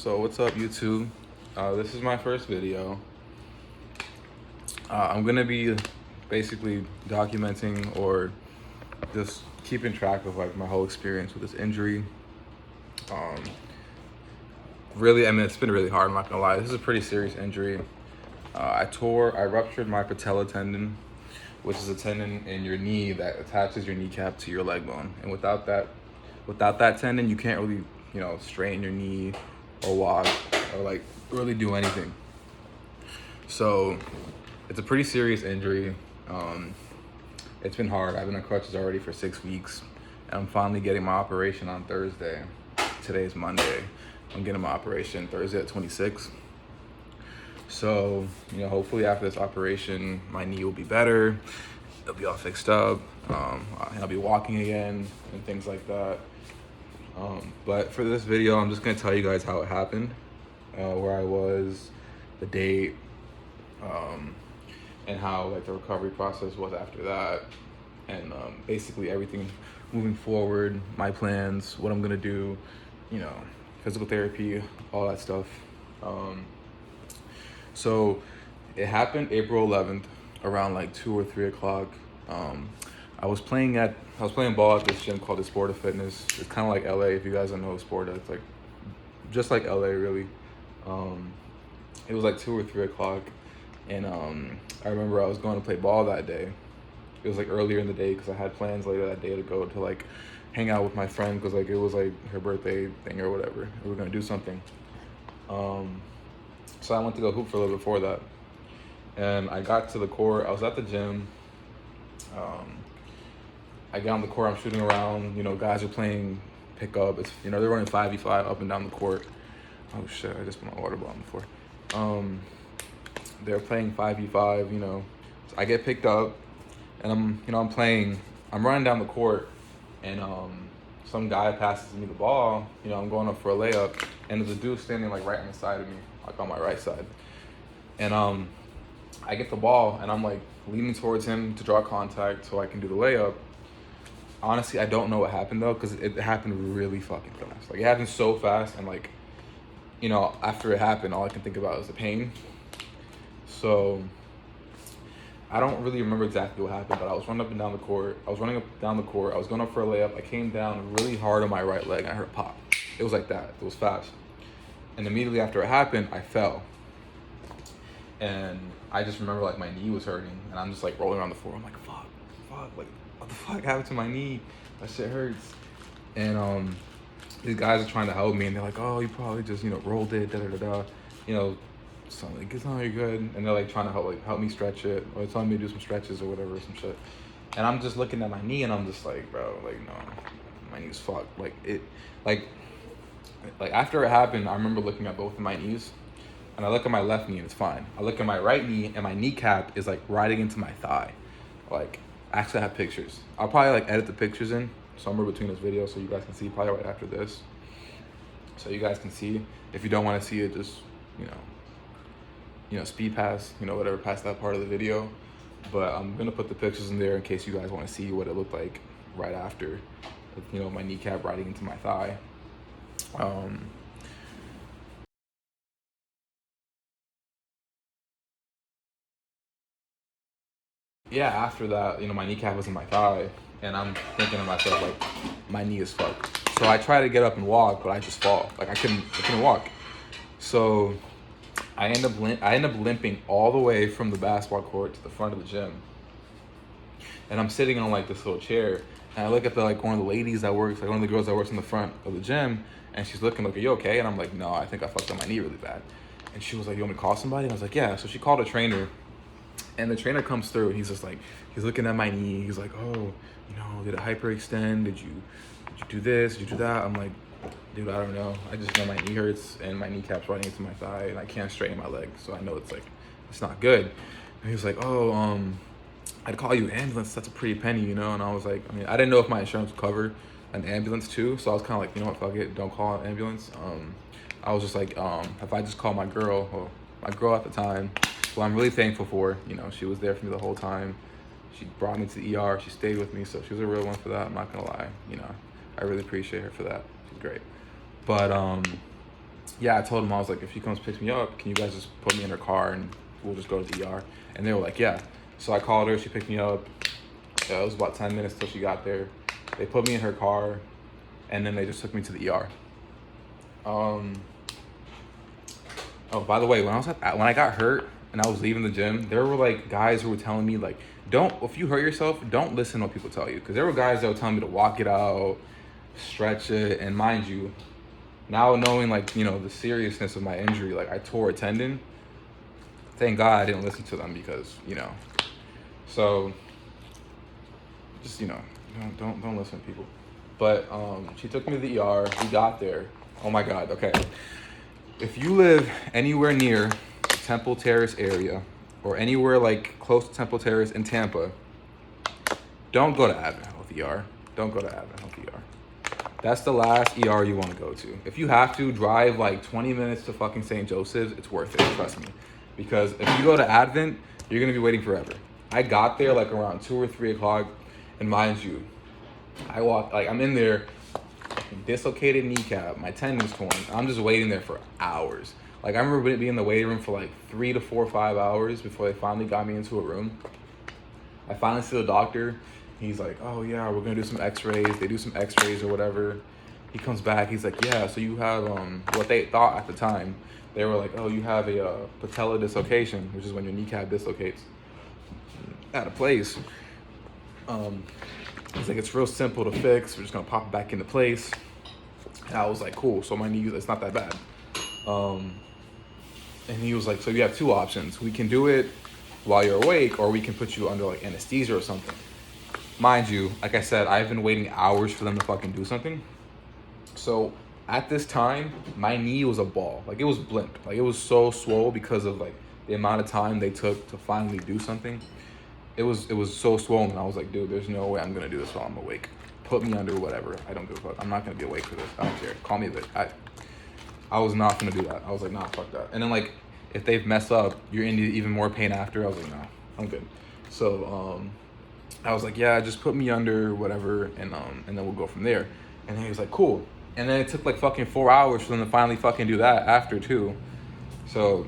So what's up, YouTube? This is my first video. I'm gonna be basically documenting or just keeping track of like my whole experience with this injury. Um, Really, it's been really hard, I'm not gonna lie. This is a pretty serious injury. I ruptured my patella tendon, which is a tendon in your knee that attaches your kneecap to your leg bone. And without that tendon, you can't really, straighten your knee or walk or like really do anything. So it's a pretty serious injury. It's been hard. I've been on crutches already for 6 weeks, and I'm finally getting my operation on Thursday. Today's Monday. I'm getting my operation Thursday at 26. So, hopefully after this operation, my knee will be better. It'll be all fixed up. I'll be walking again and things like that. But for this video, I'm just gonna tell you guys how it happened, where I was, the date, and how like the recovery process was after that, and basically everything moving forward, my plans, what I'm gonna do, physical therapy, all that stuff. So it happened April 11th around like 2 or 3 o'clock. I was playing ball at this gym called the Sport of Fitness. It's kind of like LA, if you guys don't know sport. It's like just like LA, really. It was like 2 or 3 o'clock, and I remember I was going to play ball that day. It was like earlier in the day because I had plans later that day to go to like hang out with my friend because like it was like her birthday thing or whatever. We were gonna do something. So I went to go hoop for a little before that, and I got to the court. I was at the gym. I get on the court. I'm shooting around. Guys are playing pickup. It's they're running 5v5 up and down the court. Oh shit! I just put my water bottle on the floor. They're playing 5v5. So I get picked up, and I'm playing. I'm running down the court, and some guy passes me the ball. I'm going up for a layup, and there's a dude standing like right on the side of me, like on my right side. And I get the ball, and I'm like leaning towards him to draw contact so I can do the layup. Honestly, I don't know what happened though, because it happened really fucking fast. Like it happened so fast, and like, after it happened, all I can think about is the pain. So I don't really remember exactly what happened, but I was running up and down the court. I was going up for a layup. I came down really hard on my right leg, and I heard a pop. It was like that. It was fast. And immediately after it happened, I fell. And I just remember like my knee was hurting, and I'm just like rolling around the floor. I'm like, fuck, like what the fuck happened to my knee? That shit hurts. And these guys are trying to help me, and they're like, oh, you probably just rolled it, so like, it's not very good. And they're like trying to help me stretch it, or telling me to do some stretches or whatever, some shit. And I'm just looking at my knee, and I'm just like, bro, like no, my knee's fucked. Like after it happened, I remember looking at both of my knees, and I look at my left knee and it's fine. I look at my right knee, and my kneecap is like riding into my thigh. Like, actually I have pictures. I'll probably like edit the pictures in somewhere between this video so you guys can see, probably right after this. So you guys can see. If you don't want to see it, just speed past, whatever, past that part of the video. But I'm gonna put the pictures in there in case you guys want to see what it looked like right after, my kneecap riding into my thigh. Yeah, after that, my kneecap was in my thigh, and I'm thinking to myself, like, my knee is fucked. So I try to get up and walk, but I just fall. Like, I couldn't walk. So I end up limping all the way from the basketball court to the front of the gym. And I'm sitting on like this little chair, and I look at one of the ladies that works, like one of the girls that works in the front of the gym, and she's looking like, are you okay? And I'm like, no, I think I fucked up my knee really bad. And she was like, you want me to call somebody? And I was like, yeah. So she called a trainer, and the trainer comes through, and he's just like, he's looking at my knee. He's like, oh, did it hyperextend? Did you do this? Did you do that? I'm like, dude, I don't know. I just know my knee hurts, and my kneecap's running into my thigh, and I can't straighten my leg. So I know it's not good. And he was like, oh, I'd call you an ambulance. That's a pretty penny, And I was like, I didn't know if my insurance would cover an ambulance too. So I was kind of like, what, fuck it, don't call an ambulance. I was just like, if I just call my girl at the time, who I'm really thankful for, she was there for me the whole time. She brought me to the ER. She stayed with me, so she was a real one for that. I'm not gonna lie, I really appreciate her for that. She's great. But yeah, I told them, I was like, if she comes pick me up, can you guys just put me in her car and we'll just go to the ER? And they were like, yeah. So I called her, she picked me up. It was about 10 minutes till she got there. They put me in her car, and then they just took me to the ER. Oh, by the way, when I got hurt and I was leaving the gym, there were like guys who were telling me like, if you hurt yourself, don't listen to what people tell you. Because there were guys that were telling me to walk it out, stretch it, and mind you, now knowing like, the seriousness of my injury, like I tore a tendon. Thank God I didn't listen to them because, so just, don't listen to people. But she took me to the ER. We got there. Oh my God. Okay. If you live anywhere near Temple Terrace area or anywhere like close to Temple Terrace in Tampa, don't go to Advent Health ER. Don't go to Advent Health ER. That's the last ER you want to go to. If you have to drive like 20 minutes to fucking St. Joseph's, it's worth it, trust me. Because if you go to Advent, you're going to be waiting forever. I got there like around 2 or 3 o'clock, and mind you, I'm in there, dislocated kneecap, my tendon's torn. I'm just waiting there for hours. Like I remember being in the waiting room for like 3 to 4 or 5 hours before they finally got me into a room. I finally see the doctor. He's like, oh yeah, we're gonna do some x-rays. They do some x-rays or whatever. He comes back, he's like, yeah, so you have what they thought at the time. They were like, oh, you have a patella dislocation, which is when your kneecap dislocates out of place. He's like, it's real simple to fix. We're just gonna pop it back into place. And I was like, cool, so my knee, it's not that bad. And he was like, so you have 2 options. We can do it while you're awake, or we can put you under like anesthesia or something. Mind you, like I said, I've been waiting hours for them to fucking do something. So at this time, my knee was a ball. Like it was blimp. Like it was so swole because of like the amount of time they took to finally do something. It was so swollen. I was like, dude, there's no way I'm gonna do this while I'm awake. Put me under whatever. I don't give a fuck. I'm not gonna be awake for this. I don't care. Call me a bitch. I was not gonna do that. I was like, nah, fuck that. And then like, if they mess up, you're in even more pain after. I was like, nah, I'm good. So I was like, yeah, just put me under whatever, and then we'll go from there. And then he was like, cool. And then it took like fucking 4 hours for them to finally fucking do that after too. So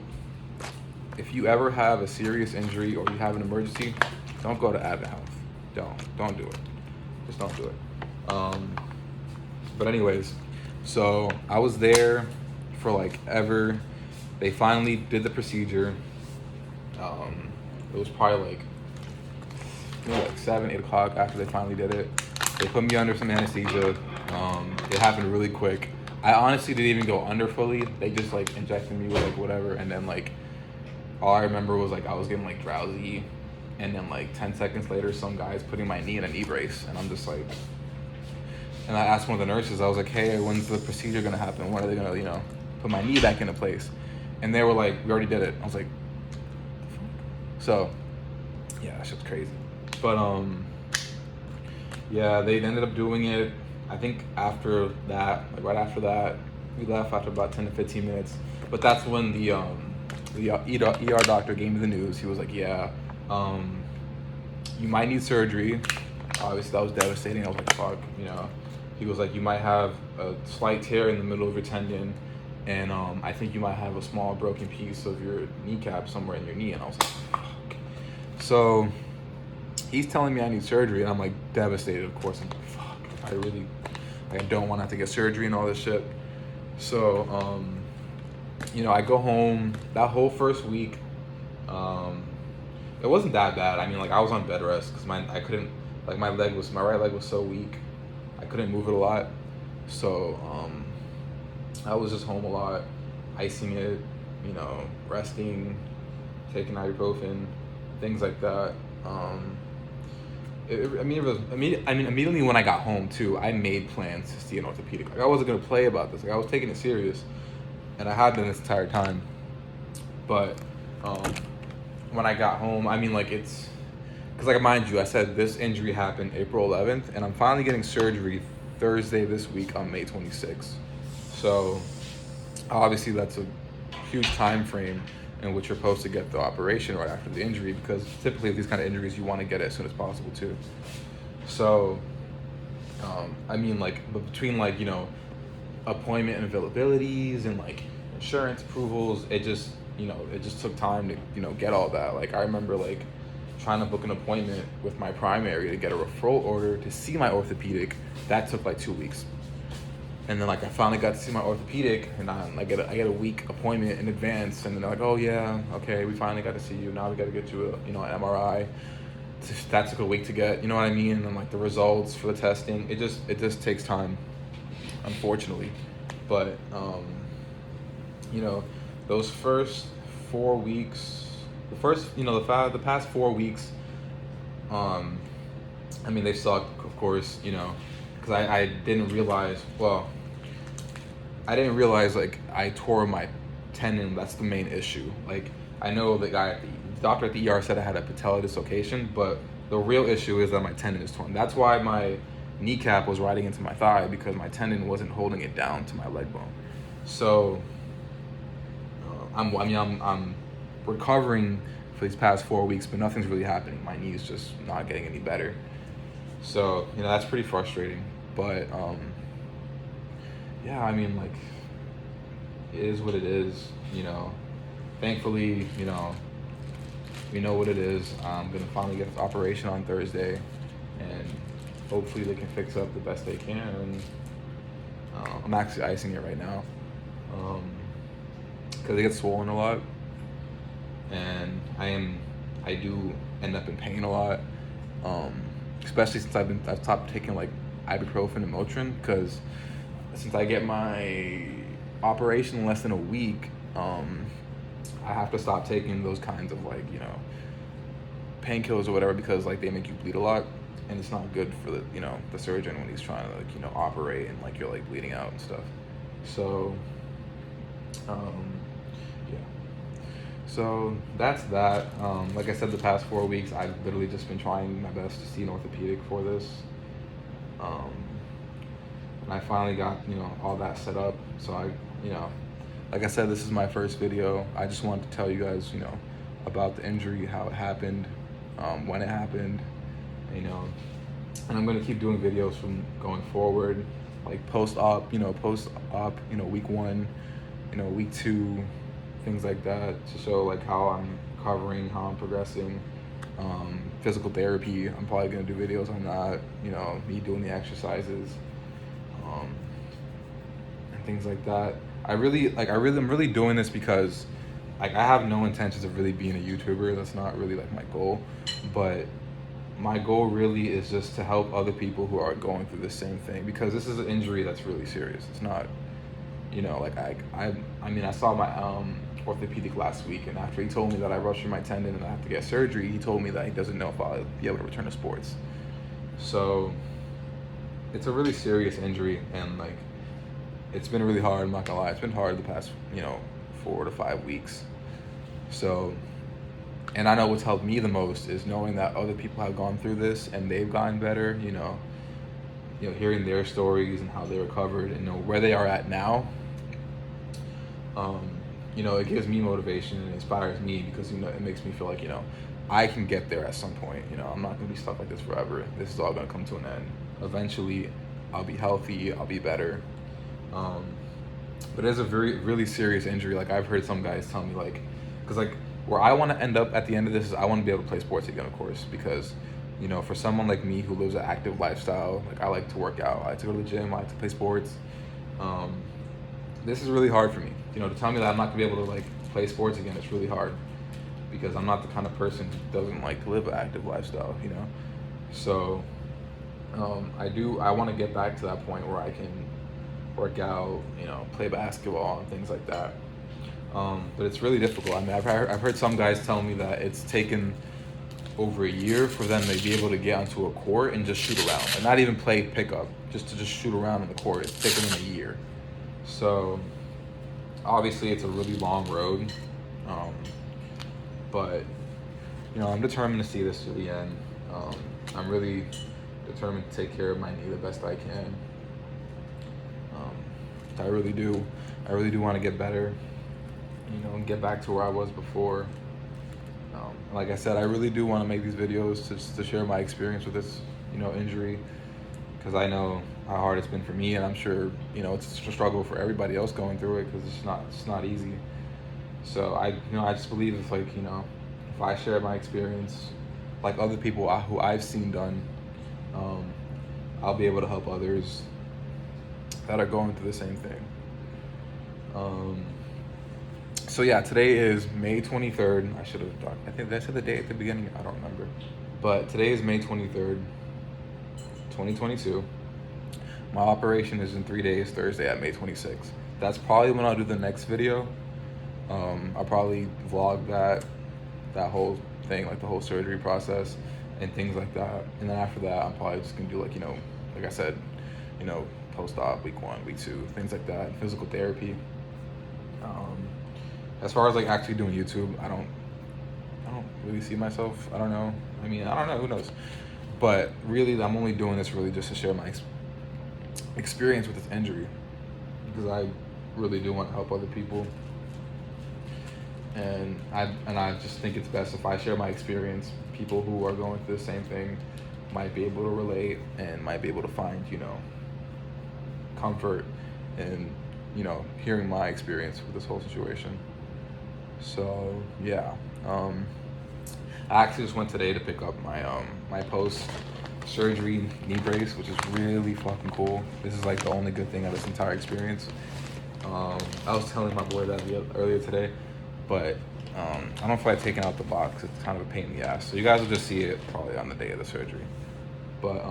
if you ever have a serious injury or you have an emergency, don't go to Advent Health. Don't do it. Just don't do it. But anyways, so I was there for like ever. They finally did the procedure. It was probably like 7, 8 o'clock after they finally did it. They put me under some anesthesia. It happened really quick. I honestly didn't even go under fully. They just like injected me with like whatever, and then like all I remember was like I was getting like drowsy, and then like 10 seconds later, some guy's putting my knee in a knee brace, and I'm just like, and I asked one of the nurses, I was like, hey, when's the procedure gonna happen? When are they gonna, put my knee back into place? And they were like, we already did it. I was like, so yeah, that shit's crazy. But yeah, they ended up doing it. I think after that, like right after that, we left after about 10 to 15 minutes. But that's when the ER doctor gave me the news. He was like, yeah, you might need surgery. Obviously that was devastating. I was like, fuck, He was like, you might have a slight tear in the middle of your tendon, and I think you might have a small broken piece of your kneecap somewhere in your knee. And I was like, fuck. So he's telling me I need surgery, and I'm like devastated, of course. I'm like, fuck, I don't want to have to get surgery and all this shit. So, I go home. That whole first week, it wasn't that bad. I mean, like I was on bed rest because my right leg was so weak, I couldn't move it a lot. So, I was just home a lot, icing it, resting, taking ibuprofen, things like that. Immediately when I got home too, I made plans to see an orthopedic. Like I wasn't gonna play about this. Like I was taking it serious, and I had been this entire time. But when I got home, it's because mind you, I said this injury happened April 11th, and I'm finally getting surgery Thursday this week on May 26th. So obviously that's a huge time frame in which you're supposed to get the operation right after the injury, because typically these kind of injuries you want to get it as soon as possible too. So but between appointment and availabilities and like insurance approvals, it just took time to get all that. Like I remember like trying to book an appointment with my primary to get a referral order to see my orthopedic. That took like 2 weeks. And then like I finally got to see my orthopedic, and I get a week appointment in advance, and then they're like, oh yeah, okay, we finally got to see you. Now we got to get you an MRI. That took a week to get, you know what I mean? And then like the results for the testing, it just takes time, unfortunately. But those first 4 weeks, the past 4 weeks, I mean, they sucked, of course, because I didn't realize, like I tore my tendon. That's the main issue. Like I know the doctor at the ER said I had a patella dislocation, but the real issue is that my tendon is torn. That's why my kneecap was riding into my thigh, because my tendon wasn't holding it down to my leg bone. So I'm recovering for these past 4 weeks, but nothing's really happening. My knee's just not getting any better. So that's pretty frustrating. But yeah, I mean, like, it is what it is. Thankfully, we know what it is. I'm gonna finally get this operation on Thursday, and hopefully they can fix up the best they can. And I'm actually icing it right now because it gets swollen a lot, and I do end up in pain a lot, especially since I've stopped taking like ibuprofen and Motrin, because since I get my operation in less than a week, I have to stop taking those kinds of like painkillers or whatever, because like they make you bleed a lot, and it's not good for the surgeon when he's trying to like operate and like you're like bleeding out and stuff. So yeah, so that's that. Like I said, the past 4 weeks I've literally just been trying my best to see an orthopedic for this, and I finally got all that set up. So I like I said, this is my first video. I just wanted to tell you guys about the injury, how it happened, when it happened, and I'm gonna keep doing videos from going forward, like post-op, week 1, week 2, things like that, to show like how I'm recovering, how I'm progressing. Physical therapy, I'm probably gonna do videos on that, me doing the exercises, and things like that. I'm really doing this because like I have no intentions of really being a YouTuber. That's not really like my goal, but my goal really is just to help other people who are going through the same thing, because this is an injury that's really serious. It's not, like I saw my orthopedic last week, and after he told me that I ruptured my tendon and I have to get surgery, he told me that he doesn't know if I'll be able to return to sports. So it's a really serious injury, and like it's been really hard. I'm not gonna lie, it's been hard the past 4 to 5 weeks. So, and I know what's helped me the most is knowing that other people have gone through this and they've gotten better. Hearing their stories and how they recovered and where they are at now. It gives me motivation and inspires me, because it makes me feel like I can get there at some point. I'm not gonna be stuck like this forever. This is all gonna come to an end. Eventually, I'll be healthy. I'll be better. But it's a really serious injury. Like I've heard some guys tell me, like, because like where I want to end up at the end of this is I want to be able to play sports again, of course, because for someone like me who lives an active lifestyle, like I like to work out, I like to go to the gym, I like to play sports. This is really hard for me. To tell me that I'm not gonna be able to like play sports again, it's really hard, because I'm not the kind of person who doesn't like to live an active lifestyle. So I want to get back to that point where I can work out, play basketball and things like that. But it's really difficult. I mean, I've heard some guys tell me that it's taken over a year for them to be able to get onto a court and just shoot around, and not even play pickup, just to shoot around on the court. It's taken them a year. So obviously it's a really long road, but I'm determined to see this to the end. I'm really determined to take care of my knee the best I can. I really do want to get better, and get back to where I was before. Like I said, I really do want to make these videos to share my experience with this, injury, because I know how hard it's been for me, and I'm sure, you know, it's a struggle for everybody else going through it, because it's not easy. So I just believe if, like, you know, if I share my experience, like other people who I've seen done, um, I'll be able to help others that are going through the same thing. So yeah, today is May 23rd. I should have talked. I think that's the date at the beginning. I don't remember. But today is May 23rd, 2022. My operation is in 3 days, Thursday at May 26th. That's probably when I'll do the next video. I'll probably vlog that whole thing, like the whole surgery process and things like that. And then after that, I'm probably just gonna do, like, you know, like I said, you know, post-op, week 1, week 2, things like that, physical therapy. As far as like actually doing YouTube, I don't really see myself. I don't know. I mean, I don't know. Who knows? But really, I'm only doing this really just to share my experience with this injury, because I really do want to help other people. And I just think it's best if I share my experience. People who are going through the same thing might be able to relate and might be able to find, you know, comfort in, you know, hearing my experience with this whole situation. So yeah, I actually just went today to pick up my my post-surgery knee brace, which is really fucking cool. This is like the only good thing out of this entire experience. I was telling my boy that earlier today, but I don't know if I've taken out the box. It's kind of a pain in the ass. So you guys will just see it probably on the day of the surgery. But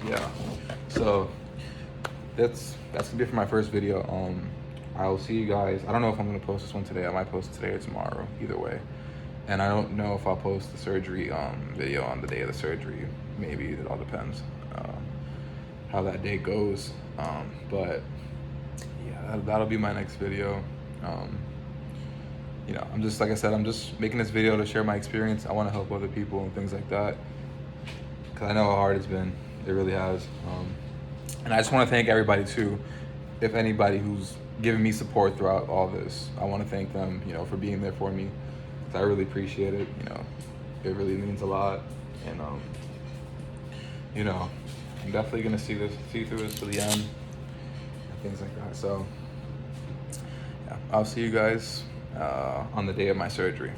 yeah, so that's gonna be it for my first video. I'll see you guys. I don't know if I'm gonna post this one today. I might post it today or tomorrow, either way. And I don't know if I'll post the surgery video on the day of the surgery. Maybe, it all depends how that day goes. But yeah, that'll be my next video. You know, I'm just, like I said, I'm just making this video to share my experience. I want to help other people and things like that, because I know how hard it's been. It really has. And I just want to thank everybody too. If anybody who's given me support throughout all this, I want to thank them, you know, for being there for me. I really appreciate it. You know, it really means a lot. And you know, I'm definitely gonna see through this to the end and things like that. So yeah, I'll see you guys on the day of my surgery.